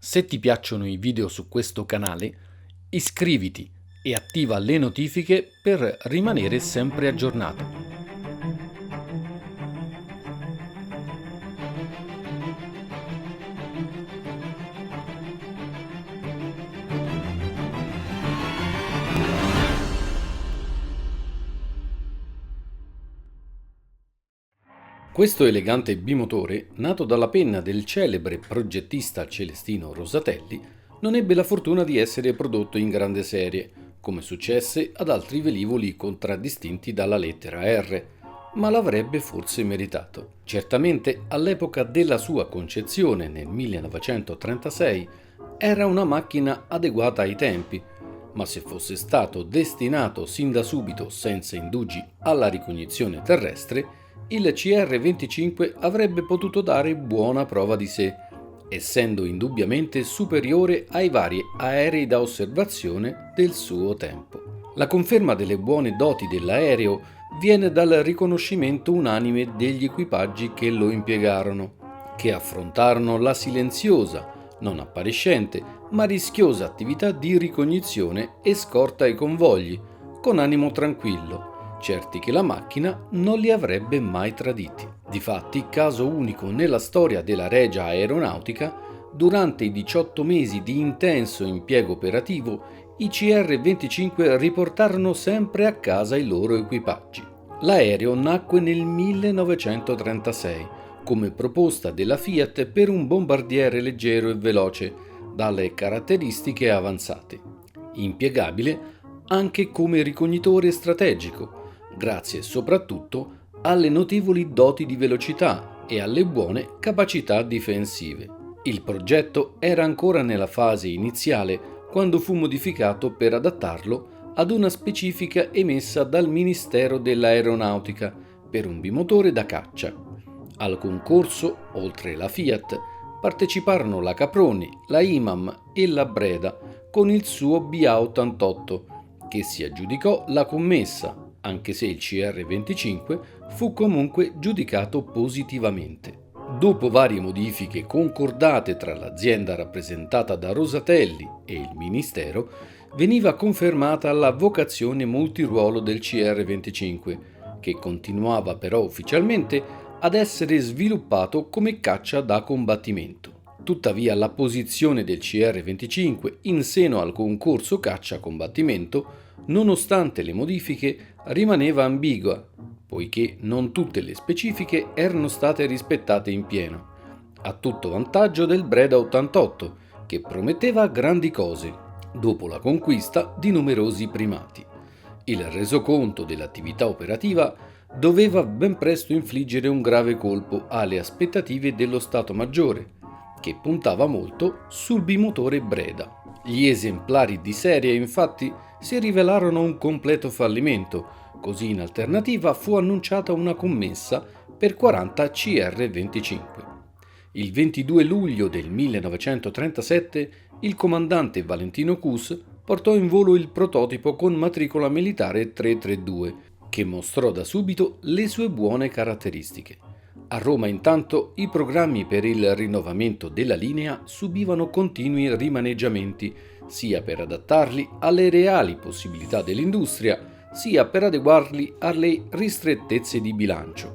Se ti piacciono i video su questo canale, iscriviti e attiva le notifiche per rimanere sempre aggiornato. Questo elegante bimotore, nato dalla penna del celebre progettista Celestino Rosatelli, non ebbe la fortuna di essere prodotto in grande serie, come successe ad altri velivoli contraddistinti dalla lettera R, ma l'avrebbe forse meritato. Certamente, all'epoca della sua concezione, nel 1936, era una macchina adeguata ai tempi, ma se fosse stato destinato sin da subito, senza indugi, alla ricognizione terrestre, il CR-25 avrebbe potuto dare buona prova di sé, essendo indubbiamente superiore ai vari aerei da osservazione del suo tempo. La conferma delle buone doti dell'aereo viene dal riconoscimento unanime degli equipaggi che lo impiegarono, che affrontarono la silenziosa, non appariscente, ma rischiosa attività di ricognizione e scorta ai convogli, con animo tranquillo, certi che la macchina non li avrebbe mai traditi. Difatti, caso unico nella storia della Regia Aeronautica, durante i 18 mesi di intenso impiego operativo, i CR-25 riportarono sempre a casa i loro equipaggi. L'aereo nacque nel 1936 come proposta della Fiat per un bombardiere leggero e veloce, dalle caratteristiche avanzate, impiegabile anche come ricognitore strategico, grazie soprattutto alle notevoli doti di velocità e alle buone capacità difensive. Il progetto era ancora nella fase iniziale quando fu modificato per adattarlo ad una specifica emessa dal Ministero dell'Aeronautica per un bimotore da caccia. Al concorso, oltre la Fiat, parteciparono la Caproni, la Imam e la Breda con il suo BA-88, che si aggiudicò la commessa, anche se il CR-25 fu comunque giudicato positivamente. Dopo varie modifiche concordate tra l'azienda rappresentata da Rosatelli e il Ministero, veniva confermata la vocazione multiruolo del CR-25, che continuava però ufficialmente ad essere sviluppato come caccia da combattimento. Tuttavia la posizione del CR-25 in seno al concorso caccia-combattimento, nonostante le modifiche, rimaneva ambigua, poiché non tutte le specifiche erano state rispettate in pieno, a tutto vantaggio del Breda 88, che prometteva grandi cose, dopo la conquista di numerosi primati. Il resoconto dell'attività operativa doveva ben presto infliggere un grave colpo alle aspettative dello Stato Maggiore, che puntava molto sul bimotore Breda. Gli esemplari di serie, infatti, si rivelarono un completo fallimento, così in alternativa fu annunciata una commessa per 40 CR-25. Il 22 luglio del 1937 il comandante Valentino Cus portò in volo il prototipo con matricola militare 332, che mostrò da subito le sue buone caratteristiche. A Roma intanto i programmi per il rinnovamento della linea subivano continui rimaneggiamenti, sia per adattarli alle reali possibilità dell'industria, sia per adeguarli alle ristrettezze di bilancio.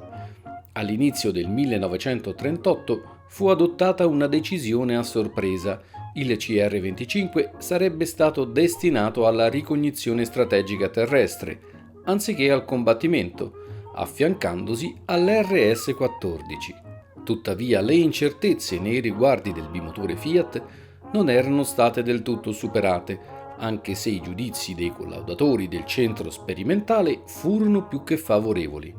All'inizio del 1938 fu adottata una decisione a sorpresa. Il CR-25 sarebbe stato destinato alla ricognizione strategica terrestre, anziché al combattimento, affiancandosi all'RS-14. Tuttavia le incertezze nei riguardi del bimotore Fiat non erano state del tutto superate, anche se i giudizi dei collaudatori del centro sperimentale furono più che favorevoli.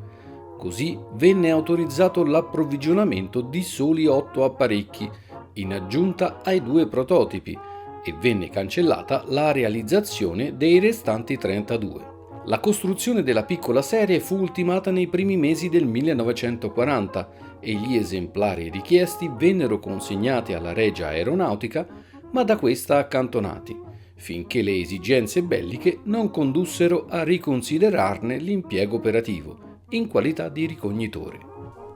Così venne autorizzato l'approvvigionamento di soli 8 apparecchi, in aggiunta ai 2 prototipi, e venne cancellata la realizzazione dei restanti 32. La costruzione della piccola serie fu ultimata nei primi mesi del 1940 e gli esemplari richiesti vennero consegnati alla Regia Aeronautica, ma da questa accantonati, finché le esigenze belliche non condussero a riconsiderarne l'impiego operativo, in qualità di ricognitore.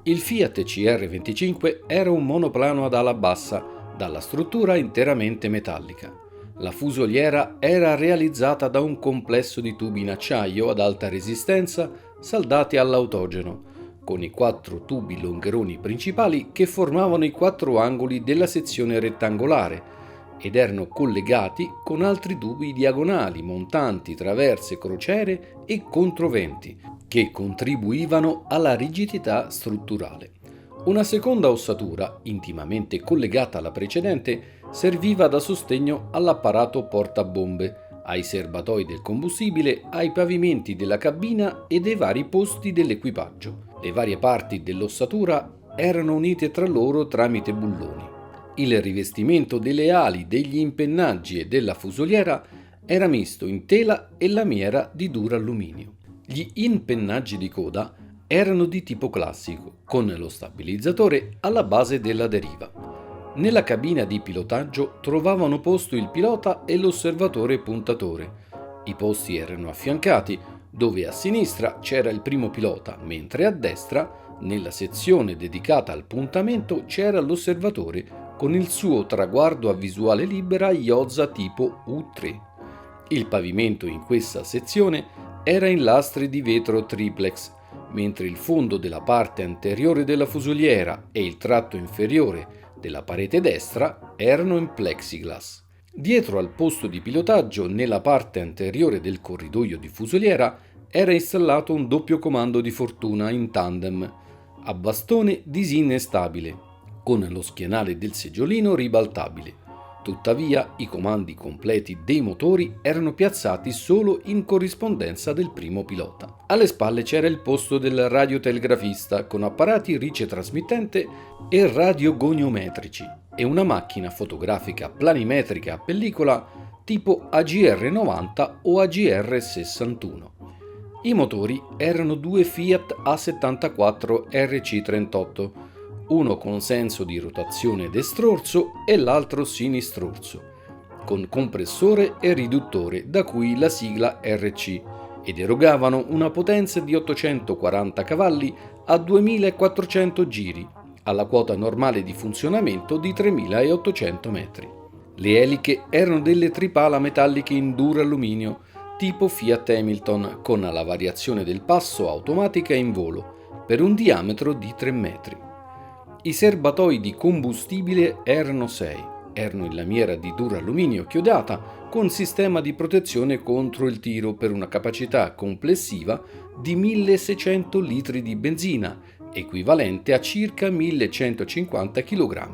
Il Fiat CR-25 era un monoplano ad ala bassa, dalla struttura interamente metallica. La fusoliera era realizzata da un complesso di tubi in acciaio ad alta resistenza saldati all'autogeno, con i 4 tubi longheroni principali che formavano i 4 angoli della sezione rettangolare ed erano collegati con altri tubi diagonali, montanti, traverse, crociere e controventi, che contribuivano alla rigidità strutturale. Una seconda ossatura, intimamente collegata alla precedente, serviva da sostegno all'apparato portabombe, ai serbatoi del combustibile, ai pavimenti della cabina e dei vari posti dell'equipaggio. Le varie parti dell'ossatura erano unite tra loro tramite bulloni. Il rivestimento delle ali, degli impennaggi e della fusoliera era misto in tela e lamiera di duralluminio. Gli impennaggi di coda erano di tipo classico, con lo stabilizzatore alla base della deriva. Nella cabina di pilotaggio trovavano posto il pilota e l'osservatore puntatore. I posti erano affiancati, dove a sinistra c'era il primo pilota, mentre a destra, nella sezione dedicata al puntamento, c'era l'osservatore con il suo traguardo a visuale libera IOZA tipo U3. Il pavimento in questa sezione era in lastre di vetro triplex, mentre il fondo della parte anteriore della fusoliera e il tratto inferiore della parete destra erano in plexiglass. Dietro al posto di pilotaggio, nella parte anteriore del corridoio di fusoliera, era installato un doppio comando di fortuna in tandem, a bastone disinestabile, con lo schienale del seggiolino ribaltabile. Tuttavia, i comandi completi dei motori erano piazzati solo in corrispondenza del primo pilota. Alle spalle c'era il posto del radiotelegrafista con apparati ricetrasmittente e radiogoniometrici e una macchina fotografica planimetrica a pellicola tipo AGR90 o AGR61. I motori erano 2 Fiat A74 RC38, uno con senso di rotazione destrorso e l'altro sinistrorso, con compressore e riduttore da cui la sigla RC, ed erogavano una potenza di 840 cavalli a 2400 giri, alla quota normale di funzionamento di 3800 metri. Le eliche erano delle tripala metalliche in duralluminio, tipo Fiat Hamilton, con la variazione del passo automatica in volo, per un diametro di 3 metri. I serbatoi di combustibile erano 6, erano in lamiera di duralluminio chiodata con sistema di protezione contro il tiro per una capacità complessiva di 1600 litri di benzina, equivalente a circa 1150 kg.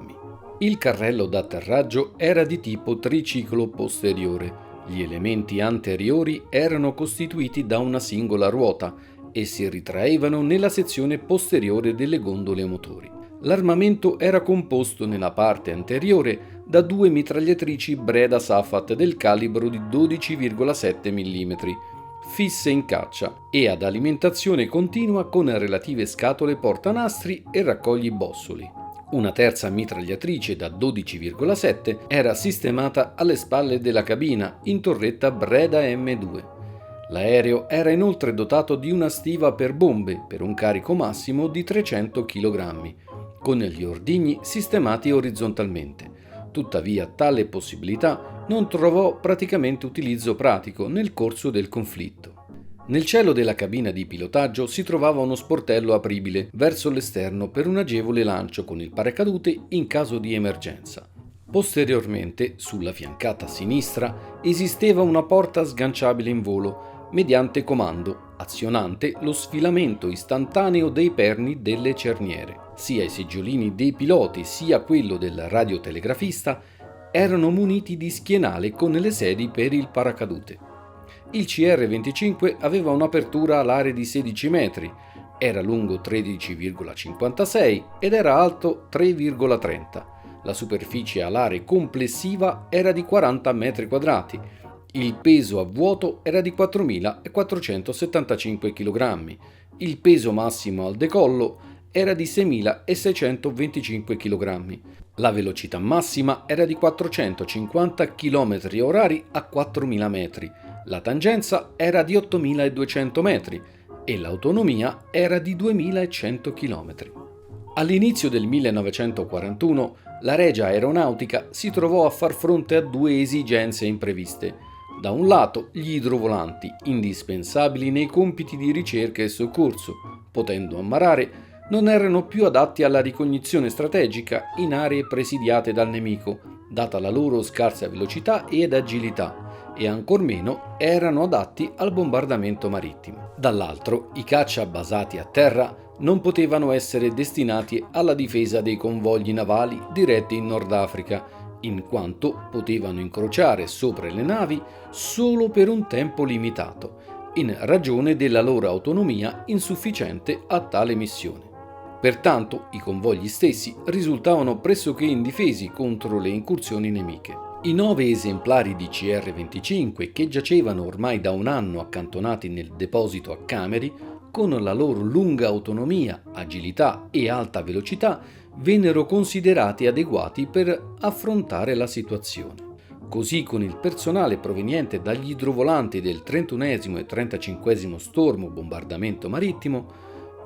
Il carrello d'atterraggio era di tipo triciclo posteriore. Gli elementi anteriori erano costituiti da una singola ruota e si ritraevano nella sezione posteriore delle gondole motori. L'armamento era composto nella parte anteriore da 2 mitragliatrici Breda Safat del calibro di 12,7 mm, fisse in caccia e ad alimentazione continua con relative scatole portanastri e raccogli bossoli. Una terza mitragliatrice da 12,7 era sistemata alle spalle della cabina in torretta Breda M2. L'aereo era inoltre dotato di una stiva per bombe per un carico massimo di 300 kg, con gli ordigni sistemati orizzontalmente. Tuttavia, tale possibilità non trovò praticamente utilizzo pratico nel corso del conflitto. Nel cielo della cabina di pilotaggio si trovava uno sportello apribile verso l'esterno per un agevole lancio con il paracadute in caso di emergenza. Posteriormente, sulla fiancata sinistra, esisteva una porta sganciabile in volo mediante comando, azionante lo sfilamento istantaneo dei perni delle cerniere. Sia i seggiolini dei piloti sia quello del radiotelegrafista erano muniti di schienale con le sedie per il paracadute. Il CR-25 aveva un'apertura alare di 16 metri, era lungo 13,56 ed era alto 3,30. La superficie alare complessiva era di 40 metri quadrati. Il peso a vuoto era di 4.475 kg. Il peso massimo al decollo era di 6.625 kg. La velocità massima era di 450 km/h a 4.000 metri. La tangenza era di 8.200 metri e l'autonomia era di 2.100 km. All'inizio del 1941 la Regia Aeronautica si trovò a far fronte a due esigenze impreviste. Da un lato gli idrovolanti, indispensabili nei compiti di ricerca e soccorso, potendo ammarare, non erano più adatti alla ricognizione strategica in aree presidiate dal nemico, data la loro scarsa velocità ed agilità, e ancor meno erano adatti al bombardamento marittimo. Dall'altro, i caccia basati a terra non potevano essere destinati alla difesa dei convogli navali diretti in Nord Africa, in quanto potevano incrociare sopra le navi solo per un tempo limitato, in ragione della loro autonomia insufficiente a tale missione. Pertanto i convogli stessi risultavano pressoché indifesi contro le incursioni nemiche. I 9 esemplari di CR-25 che giacevano ormai da un anno accantonati nel deposito a Cameri, con la loro lunga autonomia, agilità e alta velocità, vennero considerati adeguati per affrontare la situazione. Così con il personale proveniente dagli idrovolanti del 31esimo e 35esimo Stormo Bombardamento Marittimo,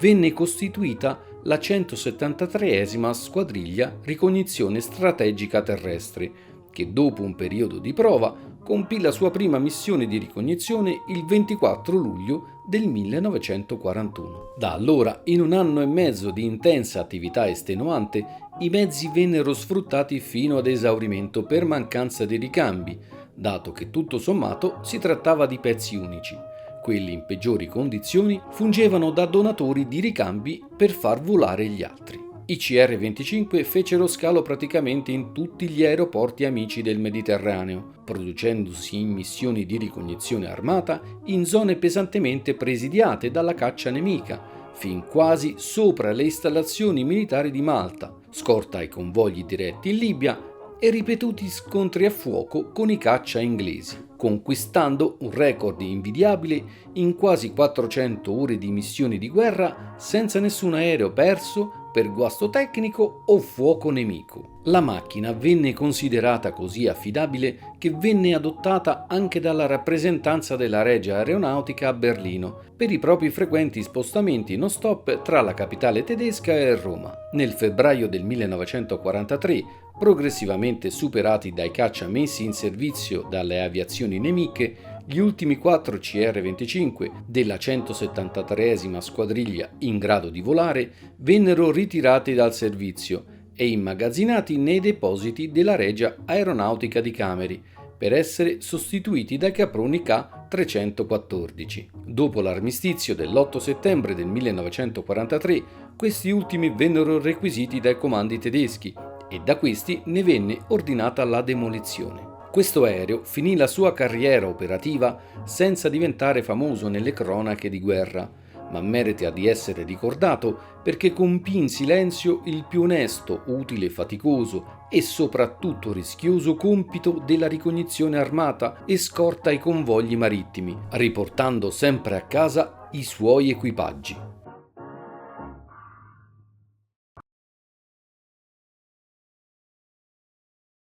venne costituita la 173esima Squadriglia Ricognizione Strategica Terrestre, che dopo un periodo di prova compì la sua prima missione di ricognizione il 24 luglio del 1941. Da allora, in un anno e mezzo di intensa attività estenuante, i mezzi vennero sfruttati fino ad esaurimento per mancanza di ricambi, dato che tutto sommato si trattava di pezzi unici. Quelli in peggiori condizioni fungevano da donatori di ricambi per far volare gli altri. I CR-25 fecero scalo praticamente in tutti gli aeroporti amici del Mediterraneo, producendosi in missioni di ricognizione armata in zone pesantemente presidiate dalla caccia nemica, fin quasi sopra le installazioni militari di Malta, scorta ai convogli diretti in Libia e ripetuti scontri a fuoco con i caccia inglesi, conquistando un record invidiabile in quasi 400 ore di missioni di guerra senza nessun aereo perso per guasto tecnico o fuoco nemico. La macchina venne considerata così affidabile che venne adottata anche dalla rappresentanza della Regia Aeronautica a Berlino per i propri frequenti spostamenti non stop tra la capitale tedesca e Roma. Nel febbraio del 1943, progressivamente superati dai caccia messi in servizio dalle aviazioni nemiche, gli ultimi 4 CR-25 della 173esima squadriglia in grado di volare vennero ritirati dal servizio e immagazzinati nei depositi della Regia Aeronautica di Cameri per essere sostituiti dai caproni K-314. Dopo l'armistizio dell'8 settembre del 1943, questi ultimi vennero requisiti dai comandi tedeschi e da questi ne venne ordinata la demolizione. Questo aereo finì la sua carriera operativa senza diventare famoso nelle cronache di guerra, ma merita di essere ricordato perché compì in silenzio il più onesto, utile, faticoso e soprattutto rischioso compito della ricognizione armata e scorta ai convogli marittimi, riportando sempre a casa i suoi equipaggi.